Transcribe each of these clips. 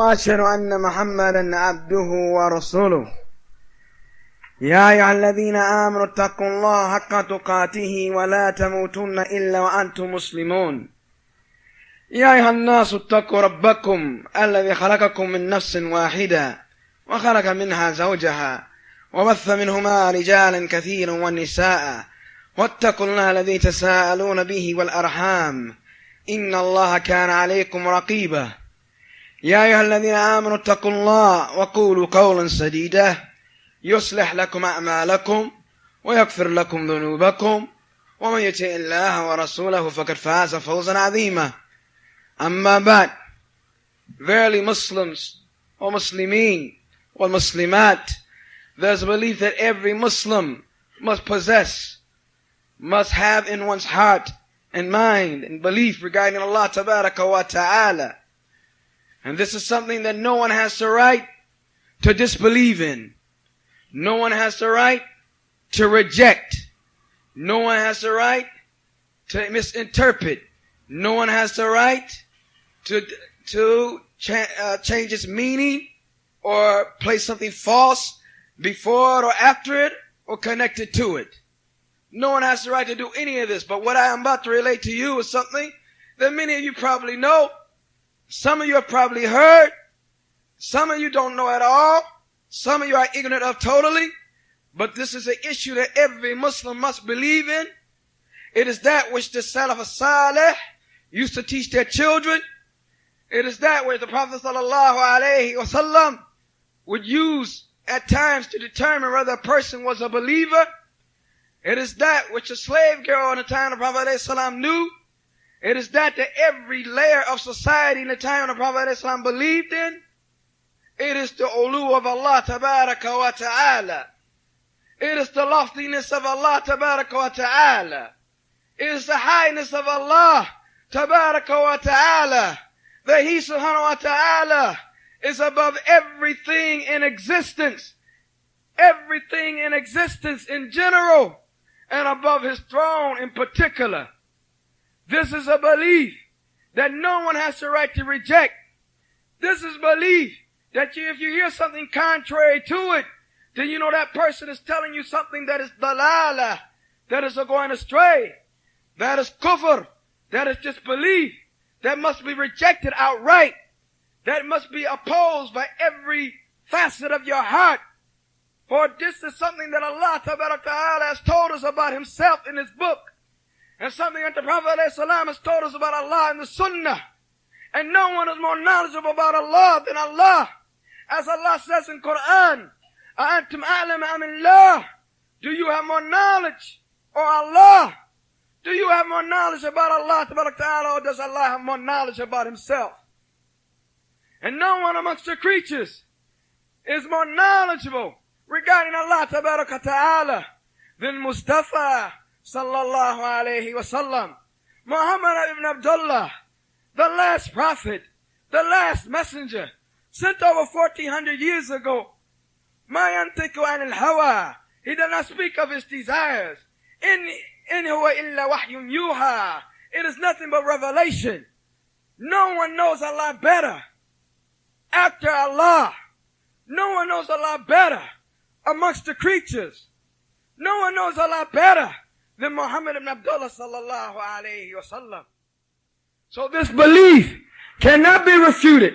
وأشهد أن محمدا عبده ورسوله يا أيها الذين آمنوا اتقوا الله حق تقاته ولا تموتن إلا وأنتم مسلمون يا أيها الناس اتقوا ربكم الذي خلقكم من نفس واحدة وخلق منها زوجها وبث منهما رجالا كثيرا والنساء واتقوا الله الذي تساءلون به والأرحام إن الله كان عليكم رقيبا يا أيها الذين آمنوا اتقوا الله وقولوا قولا سديدا يصلح لكم أعمالكم ويغفر لكم ذنوبكم ومن يطع الله ورسوله فقد فاز فوزا عظيما. أما بعد, verily Muslims or Muslimin or Muslimat, there's a belief that every Muslim must possess, must have in one's heart and mind and belief regarding Allah Tabaraka wa Ta'ala. And this is something that no one has the right to disbelieve in. No one has the right to reject. No one has the right to misinterpret. No one has the right to change its meaning or place something false before it or after it or connect it to it. No one has the right to do any of this. But what I am about to relate to you is something that many of you probably know. Some of you have probably heard. Some of you don't know at all. Some of you are ignorant of totally. But this is an issue that every Muslim must believe in. It is that which the Salaf as-Salih used to teach their children. It is that which the Prophet ﷺ would use at times to determine whether a person was a believer. It is that which a slave girl in the time of the Prophet ﷺ knew. It is that every layer of society in the time of the Prophet ﷺ believed in. It is the ulu of Allah Tabaraka wa Ta'ala. It is the loftiness of Allah Tabaraka wa Ta'ala. It is the highness of Allah Tabaraka wa Ta'ala. That He Subhanahu wa Ta'ala is above everything in existence. Everything in existence in general. And above His throne in particular. This is a belief that no one has the right to reject. This is belief that if you hear something contrary to it, then you know that person is telling you something that is dalala, that is going astray, that is kufr, that is disbelief, that must be rejected outright, that must be opposed by every facet of your heart. For this is something that Allah Ta'ala has told us about Himself in His book. And something that the Prophet ﷺ has told us about Allah in the Sunnah. And no one is more knowledgeable about Allah than Allah. As Allah says in Quran, أَأَنْتُمْ أَعْلَمَ أَمِ اللَّهِ, do you have more knowledge? Or Allah? Do you have more knowledge about Allah Ta'ala, or does Allah have more knowledge about Himself? And no one amongst the creatures is more knowledgeable regarding Allah Ta'ala than Mustafa Sallallahu Alaihi Wasallam, Muhammad ibn Abdullah, the last prophet, the last messenger, sent over 1400 years ago. Ma yantiku anil hawa, he did not speak of his desires. In huwa illa wahyun yuha, it is nothing but revelation. No one knows Allah better after Allah. No one knows Allah better amongst the creatures. No one knows Allah better than Muhammad ibn Abdullah sallallahu alayhi wa sallam. So this belief cannot be refuted.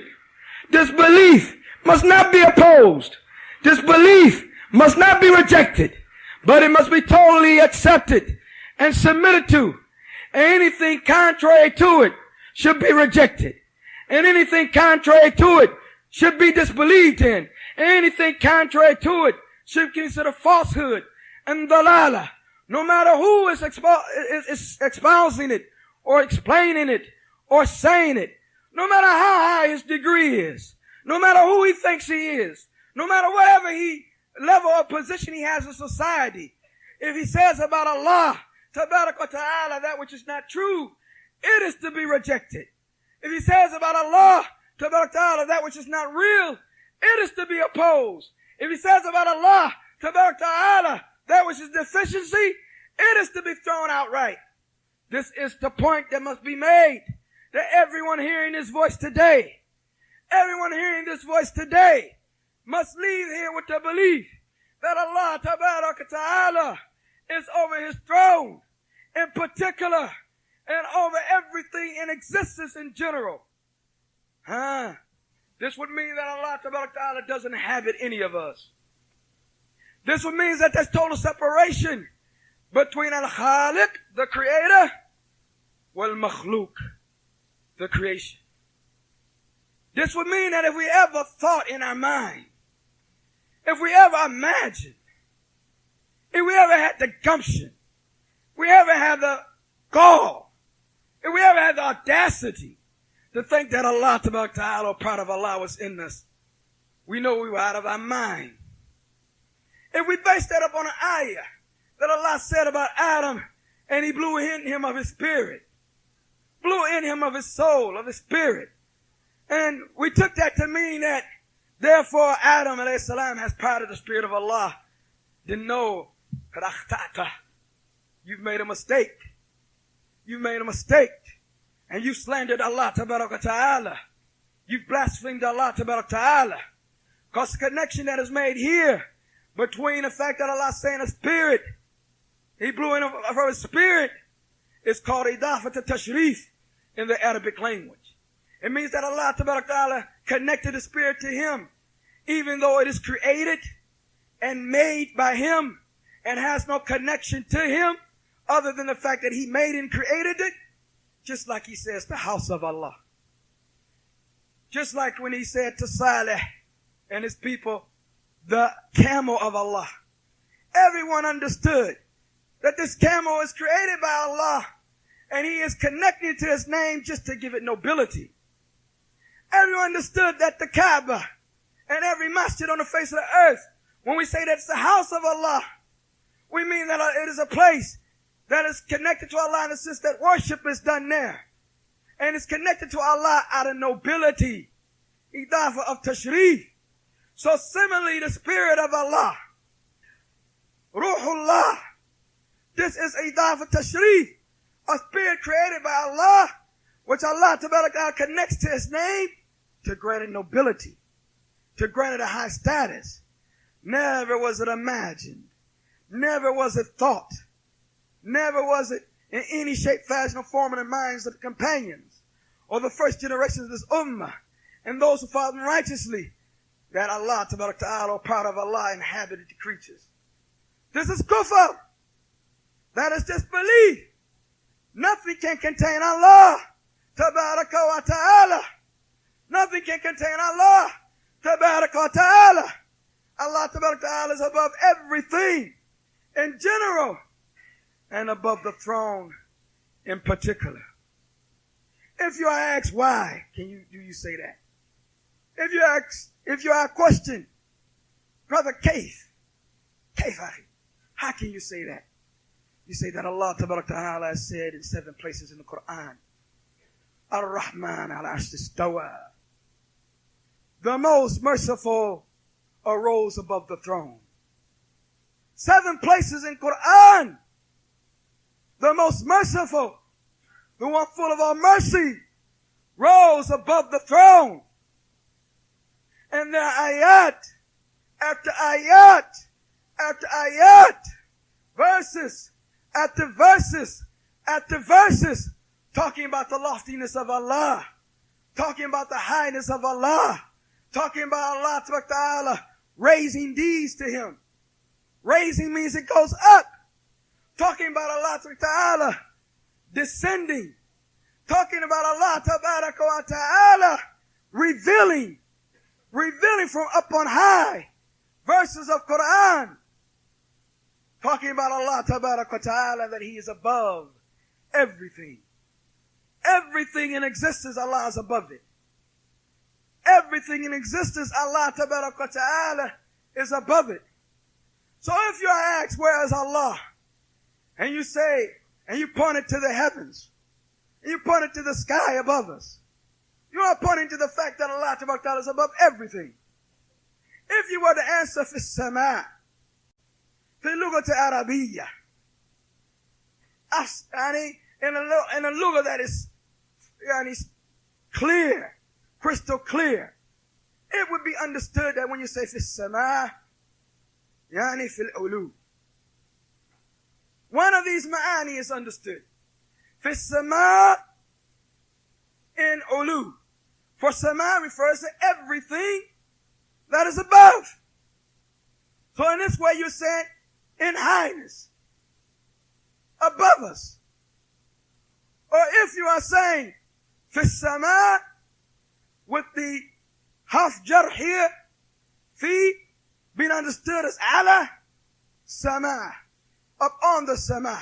This belief must not be opposed. This belief must not be rejected. But it must be totally accepted and submitted to. And anything contrary to it should be rejected. And anything contrary to it should be disbelieved in. And anything contrary to it should be considered falsehood and dalala. No matter who is espousing it, or explaining it, or saying it, no matter how high his degree is, no matter who he thinks he is, no matter whatever level or position he has in society, if he says about Allah, Tabarak wa Ta'ala, that which is not true, it is to be rejected. If he says about Allah, Tabarak wa Ta'ala, that which is not real, it is to be opposed. If he says about Allah, Tabarak wa Ta'ala, that which is deficiency, it is to be thrown outright. This is the point that must be made, that everyone hearing this voice today, Everyone hearing this voice today must leave here with the belief that Allah Ta'ala is over his throne in particular and over everything in existence in general. This would mean that Allah Ta'ala doesn't inhabit any of us. This would mean that there's total separation between Al-Khaliq, the creator, wal-Makhluk, the creation. This would mean that if we ever thought in our mind, if we ever imagined, if we ever had the gumption, if we ever had the gall, if we ever had the audacity to think that Allah Ta'ala, or part of Allah, was in us, we know we were out of our mind. If we based that up on an ayah that Allah said about Adam, and he blew in him of his spirit, blew in him of his soul, of his spirit, and we took that to mean that therefore Adam alayhi salam has part of the spirit of Allah, then no, you've made a mistake. You've made a mistake. And you've slandered Allah Ta'ala. You've blasphemed Allah Ta'ala. Because the connection that is made here between the fact that Allah is saying a spirit, he blew in from his spirit, is called idafat tashrif in the Arabic language. It means that Allah Ta'ala connected the spirit to him, even though it is created and made by him and has no connection to him other than the fact that he made and created it. Just like he says, the house of Allah. Just like when he said to Saleh and his people, the camel of Allah. Everyone understood that this camel is created by Allah and he is connected to his name just to give it nobility. Everyone understood that the Kaaba and every masjid on the face of the earth, when we say that it's the house of Allah, we mean that it is a place that is connected to Allah in the sense that worship is done there. And it's connected to Allah out of nobility. Idafa of tashrif. So similarly, the spirit of Allah, Ruhullah, this is Idafa tashrif, a spirit created by Allah, which Allah Ta'ala connects to his name to grant it nobility, to grant it a high status. Never was it imagined. Never was it thought. Never was it in any shape, fashion, or form in the minds of the companions or the first generations of this ummah and those who followed them righteously that Allah Ta'ala, or part of Allah, inhabited the creatures. This is kufr. That is disbelief. Nothing can contain Allah Tabaraka wa Ta'ala. Nothing can contain Allah Tabaraka wa Ta'ala. Allah Tabaraka wa Ta'ala is above everything in general and above the throne in particular. If you are asked why, do you say that? If you are questioned, brother Kaif, how can you say that? You say that Allah Ta'ala has said in 7 places in the Quran, Ar-Rahman al-Arsh istawa. The most merciful arose above the throne. 7 places in Quran. The most merciful, the one full of all mercy, rose above the throne. And there are ayat after ayat after ayat, verses after verses after verses, talking about the loftiness of Allah, talking about the highness of Allah, talking about Allah Ta'ala raising deeds to him. Raising means it goes up. Talking about Allah Ta'ala descending. Talking about Allah Ta'ala revealing from up on high verses of Quran. Talking about Allah Ta'ala that he is above everything. Everything in existence, Allah is above it. Everything in existence, Allah Ta'ala is above it. So if you are asked, where is Allah? And you say, and you point it to the heavens, and you point it to the sky above us, you are pointing to the fact that Allah Ta'ala is above everything. If you were to answer fi sama, fi lugat Arabiya, in a lugha that is clear, crystal clear, it would be understood that when you say fi sama, yani fil ulu. One of these ma'ani is understood. Fi sama in ulu. For sama refers to everything that is above. So in this way you're saying in highness, above us. Or if you are saying fi sama with the half jar here, fi being understood as ala, sama, up on the sama.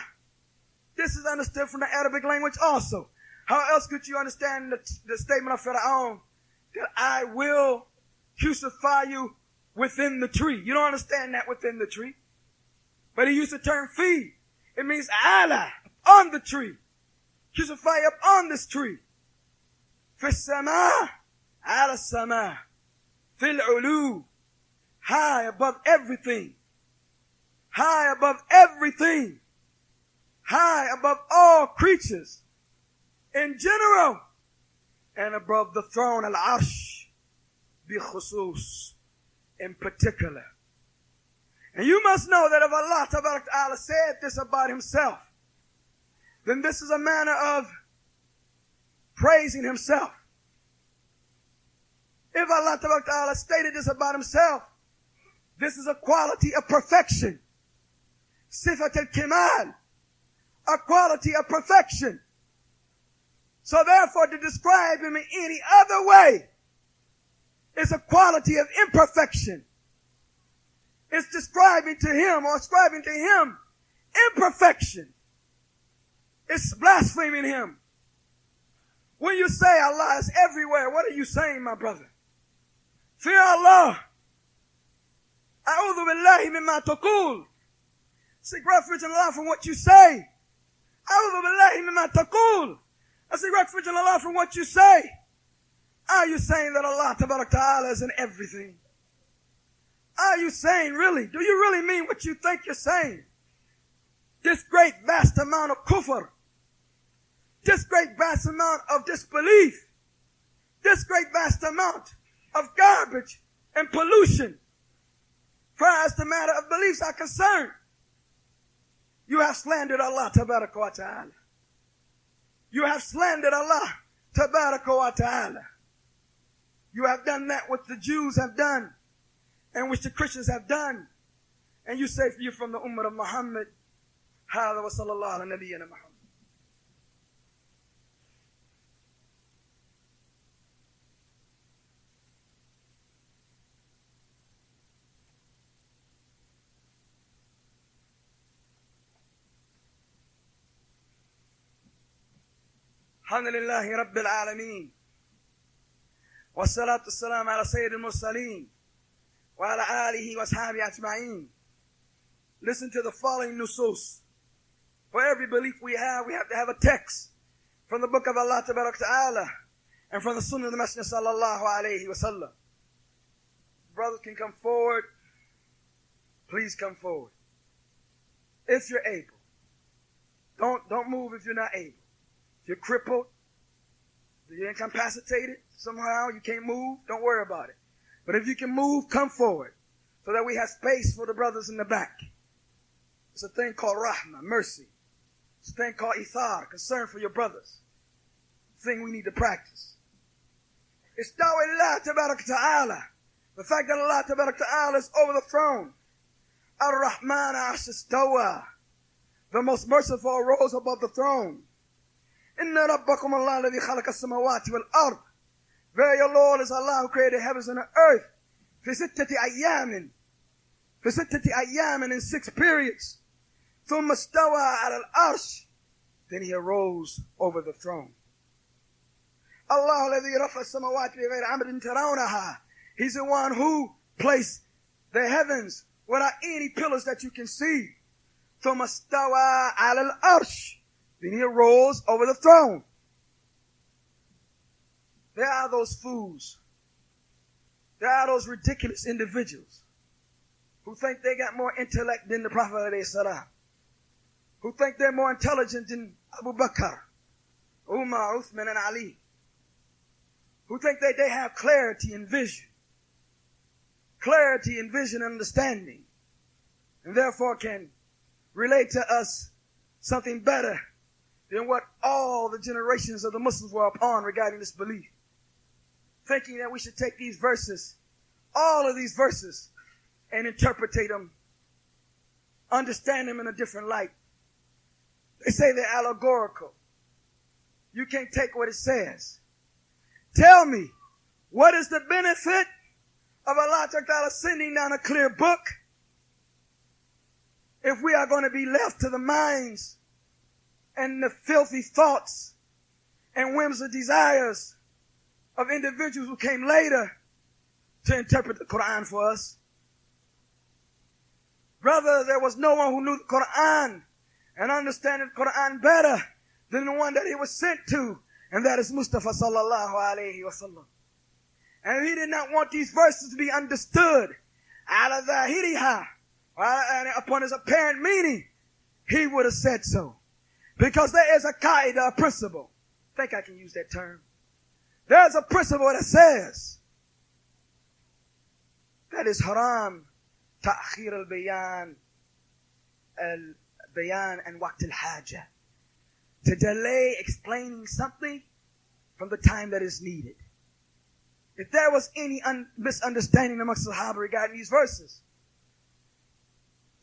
This is understood from the Arabic language also. How else could you understand the statement of Fir'aun that I will crucify you within the tree? You don't understand that within the tree. But he used the term fi. It means ala, on the tree. Crucify up on this tree. Fi sama, ala sama. Fil ulu. High above everything. High above everything. High above all creatures. In general. And above the throne, al-arsh. Bi khusus. In particular. And you must know that if Allah Tabarak Ta'ala said this about himself, then this is a manner of praising himself. If Allah Tabarak Ta'ala stated this about himself, this is a quality of perfection. Sifat al-Kimal. A quality of perfection. So therefore to describe him in any other way is a quality of imperfection. It's describing to him or ascribing to him imperfection. It's blaspheming him. When you say Allah is everywhere, what are you saying, my brother? Fear Allah. A'udhu billahi mimma taqul. Seek refuge in Allah from what you say. A'udhu billahi mimma taqul. I seek refuge in Allah from what you say. Are you saying that Allah Tabarak Ta'ala is in everything? Are you saying really? Do you really mean what you think you're saying? This great vast amount of kufr. This great vast amount of disbelief. This great vast amount of garbage and pollution. Far as the matter of beliefs are concerned. You have slandered Allah Tabaraka wa Ta'ala. You have slandered Allah Tabaraka wa Ta'ala. You have done that what the Jews have done and which the Christians have done. And you say you're from the Ummah of Muhammad. هذا وصلى الله على نبينا محمد. الحمد لله رب العالمين والصلاة والسلام على سيد المرسلين وعلى آله وأصحابه أجمعين. Listen to the following nusus. For every belief we have to have a text from the book of Allah Tabarak Ta'ala and from the Sunnah of the Messenger Sallallahu Alaihi Wasallam. Brothers can come forward. Please come forward. If you're able. Don't move if you're not able. If you're crippled, if you're incapacitated, somehow you can't move, don't worry about it. But if you can move, come forward so that we have space for the brothers in the back. It's a thing called rahmah, mercy. It's a thing called ithar, concern for your brothers. It's a thing we need to practice. Istawillah Tabarak Ta'ala. The fact that Allah Tabarak Ta'ala is over the throne. Ar-Rahman Ashistawa. The most merciful rose above the throne. Inna Rabbakum Allah alladhi khalaqa as-samawati wal-ard. Very your Lord is Allah who created heavens and the earth. Fi sittati ayyamin. For 6 ayyamin in 6 periods. ثم استوى على العرش. Then he arose over the throne. Allah الذي رفع السماوات بغير عمد ترونها. He's the one who placed the heavens without any pillars that you can see. ثم استوى على العرش. Then he arose over the throne. There are those fools. There are those ridiculous individuals who think they got more intellect than the Prophet ﷺ, who think they're more intelligent than Abu Bakr, Umar, Uthman, and Ali, who think they have clarity and vision. clarity and vision and understanding, and therefore can relate to us something better than what all the generations of the Muslims were upon regarding this belief. Thinking that we should take these verses, all of these verses, and interpret them, understand them in a different light. They say they're allegorical. You can't take what it says. Tell me, what is the benefit of Allah Ta'ala sending down a clear book if we are going to be left to the minds and the filthy thoughts and whims and desires of individuals who came later to interpret the Quran for us? Brother, there was no one who knew the Quran and understood the Quran better than the one that he was sent to, and that is Mustafa sallallahu alayhi wasallam. And he did not want these verses to be understood ala dhahiriha, upon his apparent meaning. He would have said so. Because there is a qaida, a principle. I think I can use that term. There's a principle that says that is haram ta'khir al-bayan and waqt al-haja. To delay explaining something from the time that is needed. If there was any misunderstanding amongst the Sahaba regarding these verses,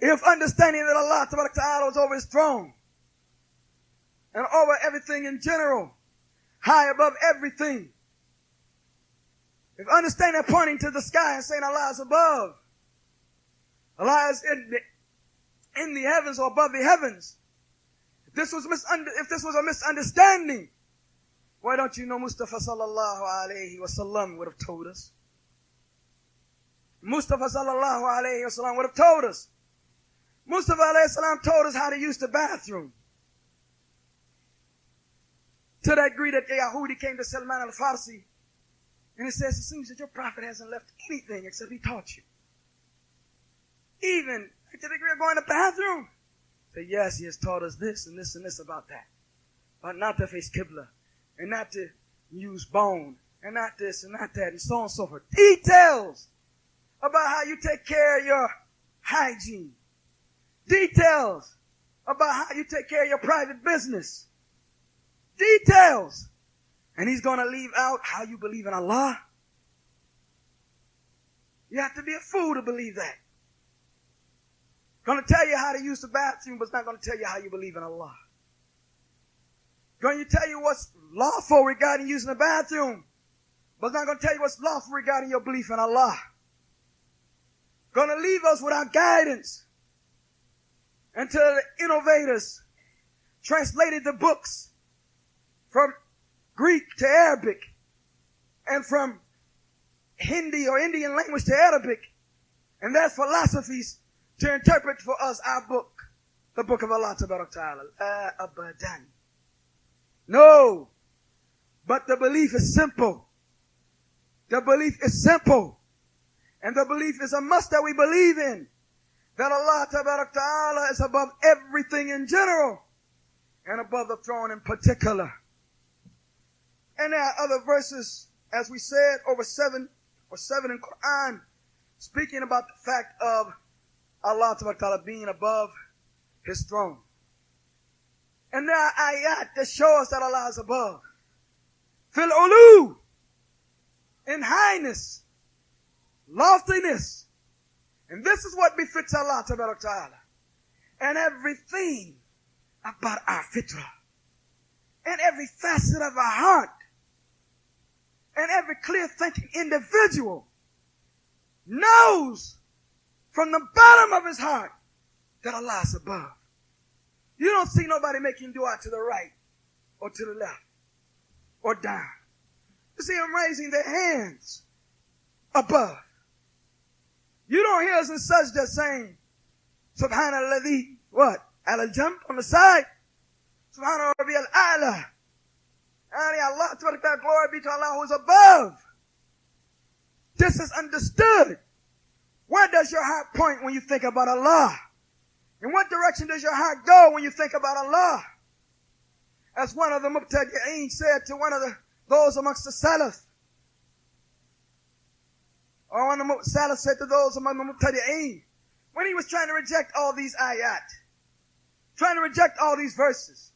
if understanding that Allah Ta'ala was over his throne and over everything in general, high above everything, if understanding pointing to the sky and saying Allah is above, Allah is in the heavens or above the heavens, if this was a misunderstanding, why don't you know Mustafa sallallahu alayhi wasallam would have told us? Mustafa sallallahu alayhi wasallam would have told us. Mustafa alayhi salam told us how to use the bathroom. To that degree that the Yahudi came to Salman al-Farsi and he says, it seems that your prophet hasn't left anything except he taught you. Even to the degree of going to the bathroom. Say, yes, he has taught us this and this and this about that. But not to face Qibla. And not to use bone. And not this and not that. And so on and so forth. Details about how you take care of your hygiene. Details about how you take care of your private business. Details. And he's going to leave out how you believe in Allah. You have to be a fool to believe that. Going to tell you how to use the bathroom, but it's not going to tell you how you believe in Allah. Going to tell you what's lawful regarding using the bathroom, but it's not going to tell you what's lawful regarding your belief in Allah. Going to leave us without guidance until the innovators translated the books from Greek to Arabic and from Hindi or Indian language to Arabic, and that's philosophies to interpret for us our book, the book of Allah Ta'ala. Abadan. No. But the belief is simple. The belief is simple. And the belief is a must that we believe in. That Allah Ta'ala is above everything in general. And above the throne in particular. And there are other verses, as we said, over seven in Quran, speaking about the fact of Allah Ta'ala being above his throne. And there are ayat that show us that Allah is above. Fil ulu, in highness, loftiness. And this is what befits Allah Ta'ala. And everything about our fitrah. And every facet of our heart. And every clear thinking individual knows from the bottom of his heart that Allah is above. You don't see nobody making dua to the right or to the left or down. You see them raising their hands above. You don't hear us in sajda saying, Subhanallah, what? Ala jump on the side. Subhanallah Rabbi al-A'la. Allah, glory be to Allah who is above. This is understood. Where does your heart point when you think about Allah? In what direction does your heart go when you think about Allah? As one of the Mubtadi'een said to one of those amongst the Salaf, Or when Salih said to those among the Mubtadi'een, when he was trying to reject all these ayat, trying to reject all these verses,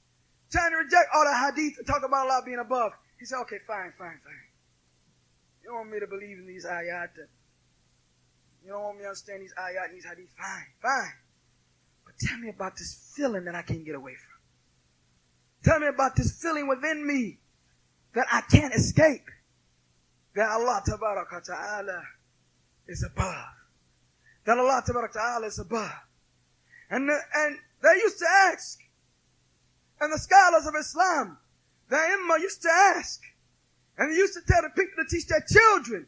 trying to reject all the hadith and talk about Allah being above, he said, okay, fine. You don't want me to believe in these ayat. You don't want me to understand these ayat and these hadith. Fine. But tell me about this feeling that I can't get away from. Tell me about this feeling within me that I can't escape. That Allah Tabaraka Ta'ala is above. That Allah Tabaraka Ta'ala is above. And they used to ask, and the scholars of Islam, the Imam used to ask, and they used to tell the people to teach their children,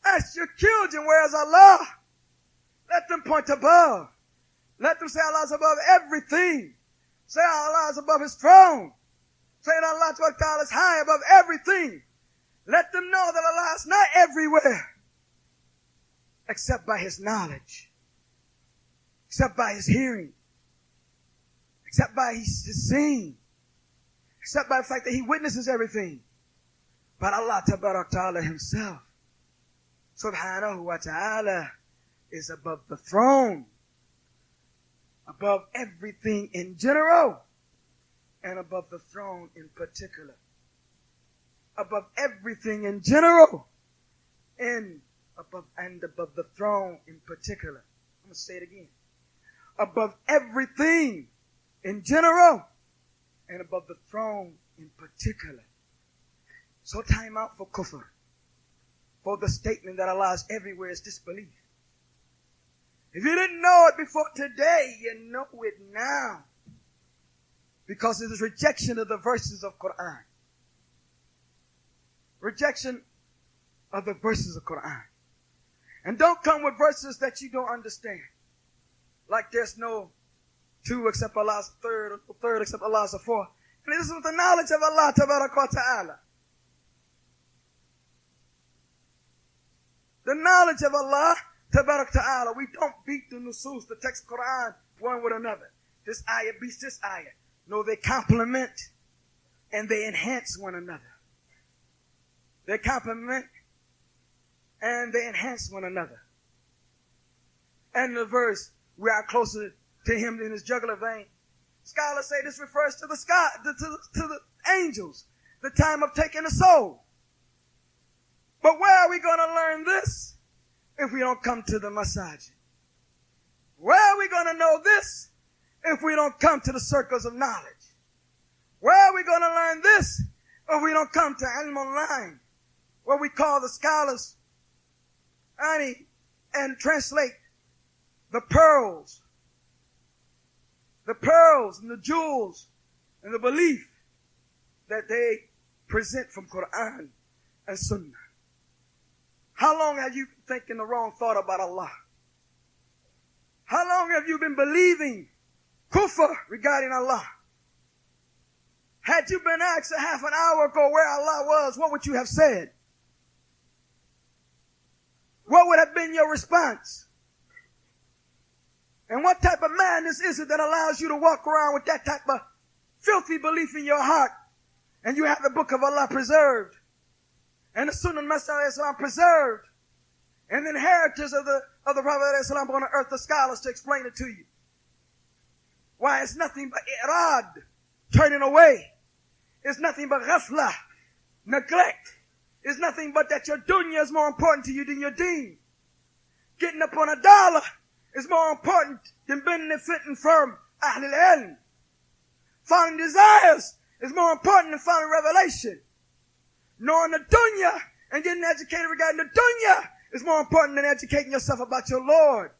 ask your children, where is Allah? Let them point above. Let them say Allah is above everything. Say Allah is above His throne. Say that Allah Ta'ala is high above everything. Let them know that Allah is not everywhere, except by His knowledge, except by His hearing, except by His seeing, except by the fact that He witnesses everything. But Allah Ta'ala Himself, Subhanahu wa Ta'ala, is above the throne, above everything in general, and above the throne in particular. Above everything in general, and above the throne in particular. I'm going to say it again. Above everything in general, and above the throne in particular. So time out for kufr. For the statement that Allah is everywhere is disbelief. If you didn't know it before today, you know it now. Because it is rejection of the verses of Quran. Rejection of the verses of Quran. And don't come with verses that you don't understand. Like there's no two except Allah's third, or third except Allah's a fourth. And this is with the knowledge of Allah Ta'ala. The knowledge of Allah Ta'ala. We don't beat the nusus, the text of Quran, one with another. This ayah beats this ayah. No, they complement and they enhance one another. They complement and they enhance one another. And the verse, we are closer to Him in His jugular vein. Scholars say this refers to the sky, to the angels, the time of taking the soul. But where are we going to learn this if we don't come to the masajid? Where are we going to know this if we don't come to the circles of knowledge? Where are we going to learn this if we don't come to ilm online, where we call the scholars and translate the pearls and the jewels and the belief that they present from Quran and Sunnah? How long have you been thinking the wrong thought about Allah? How long have you been believing kufr regarding Allah? Had you been asked a half an hour ago where Allah was, what would you have said? What would have been your response? And what type of madness is it that allows you to walk around with that type of filthy belief in your heart, and you have the book of Allah preserved, and the Sunnah Masjid preserved, and the inheritors of the Prophet on the earth, the scholars, to explain it to you? Why, it's nothing but i'rad, turning away. It's nothing but ghafla, neglect. It's nothing but that your dunya is more important to you than your deen. Getting up on a dollar is more important than benefiting from Ahl al-Ilm. Following desires is more important than following revelation. Knowing the dunya and getting educated regarding the dunya is more important than educating yourself about your Lord.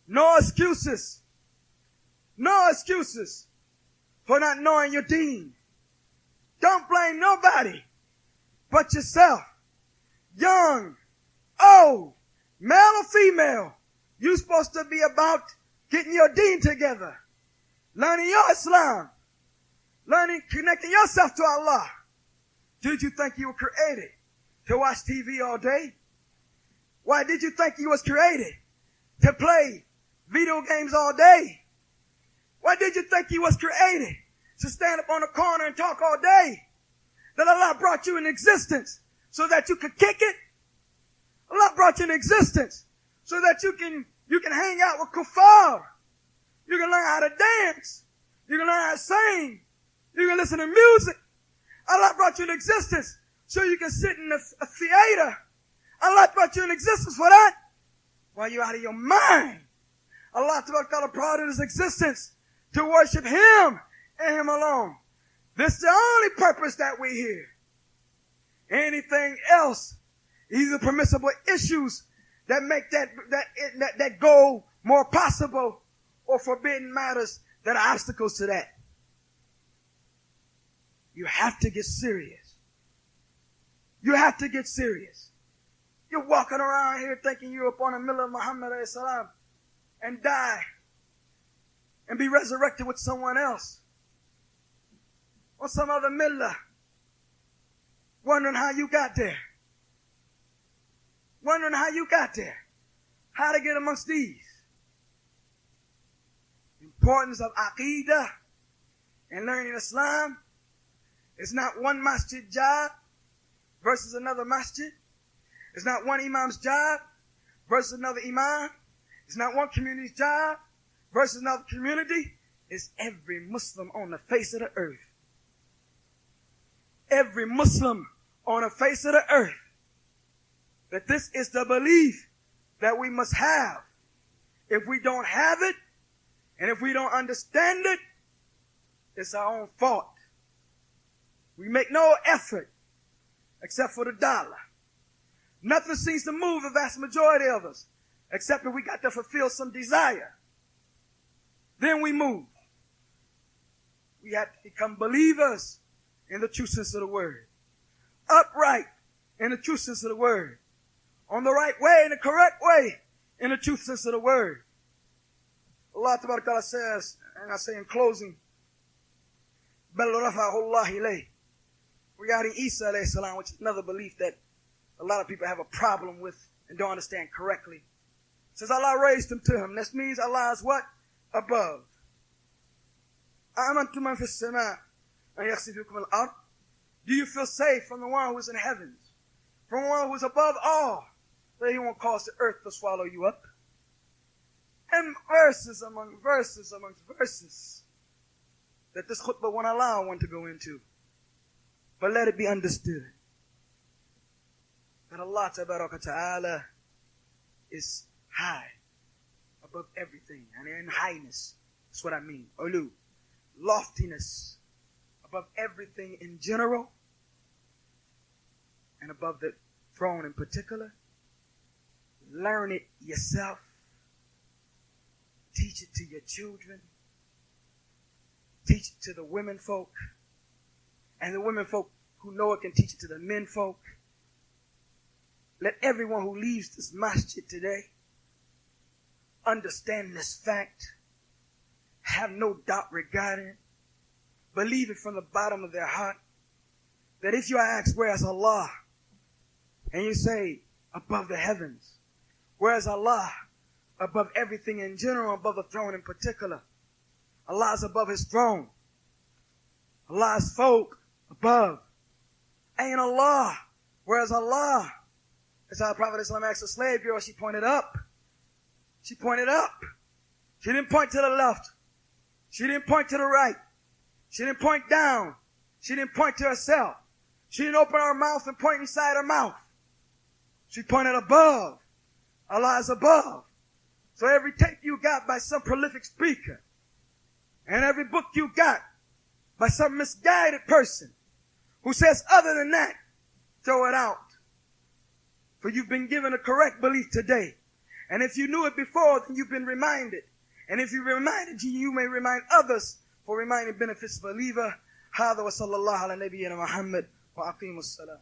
No excuses. No excuses for not knowing your deen. Don't blame nobody but yourself. Young, old, male or female, you're supposed to be about getting your deen together, learning your Islam, connecting yourself to Allah. Did you think you were created to watch TV all day? Why did you think you was created to play video games all day? Why did you think you was created to stand up on a corner and talk all day? That Allah brought you in existence so that you could kick it brought you in existence so that you can hang out with kuffar. You can learn how to dance. You can learn how to sing. You can listen to music. Allah brought you in existence so you can sit in a theater. Allah brought you in existence for that while you're out of your mind. Allah brought in his existence to worship him and him alone. This is the only purpose that we're here. Anything else, either permissible issues that make that goal more possible, or forbidden matters that are obstacles to that. You have to get serious. You have to get serious. You're walking around here thinking you're upon the middle of Muhammad ﷺ and die and be resurrected with someone else or some other millah, wondering how you got there. Wondering how you got there. How to get amongst these. The importance of Aqeedah and learning Islam is not one masjid job versus another masjid. It's not one imam's job versus another imam. It's not one community's job versus another community. It's every Muslim on the face of the earth. Every Muslim on the face of the earth. That this is the belief that we must have. If we don't have it, and if we don't understand it, it's our own fault. We make no effort except for the dollar. Nothing seems to move the vast majority of us, except if we got to fulfill some desire. Then we move. We have to become believers in the true sense of the word. Upright in the true sense of the word. On the right way, in the correct way, in the true sense of the word. Allah Ta'ala says, and I say in closing, بَلْ رَفَعَهُ اللَّهِ إِلَيْهِ, regarding Isa alayhi salam, which is another belief that a lot of people have a problem with and don't understand correctly. It says Allah raised him to him. This means Allah is what? Above. أَأَمَنْتُمْ مَنْ فِي السَّمَاءِ أَنْ يَخْسِفُكُمُ الْأَرْضِ. Do you feel safe from the one who is in heavens? From the one who is above all, that he won't cause the earth to swallow you up? And verses among verses amongst verses that this khutbah won't allow one to go into. But let it be understood that Allah Ta'ala is high above everything, and in highness, that's what I mean. Ulu, loftiness above everything in general, and above the throne in particular. Learn it yourself. Teach it to your children. Teach it to the women folk. And the women folk who know it can teach it to the men folk. Let everyone who leaves this masjid today understand this fact. Have no doubt regarding it. Believe it from the bottom of their heart. That if you are asked, where is Allah? And you say, above the heavens. Where is Allah? Above everything in general, above the throne in particular. Allah is above his throne. Allah's folk above. Ain't Allah. Where's Allah? That's how the Prophet Islam asked a slave girl. She pointed up. She pointed up. She didn't point to the left. She didn't point to the right. She didn't point down. She didn't point to herself. She didn't open her mouth and point inside her mouth. She pointed above. Allah is above. So every tape you got by some prolific speaker, and every book you got by some misguided person who says other than that, throw it out. For you've been given a correct belief today. And if you knew it before, then you've been reminded. And if you reminded you may remind others, for reminding benefits believer. هذا وصلى الله على نبينا محمد وأقيموا الصلاة.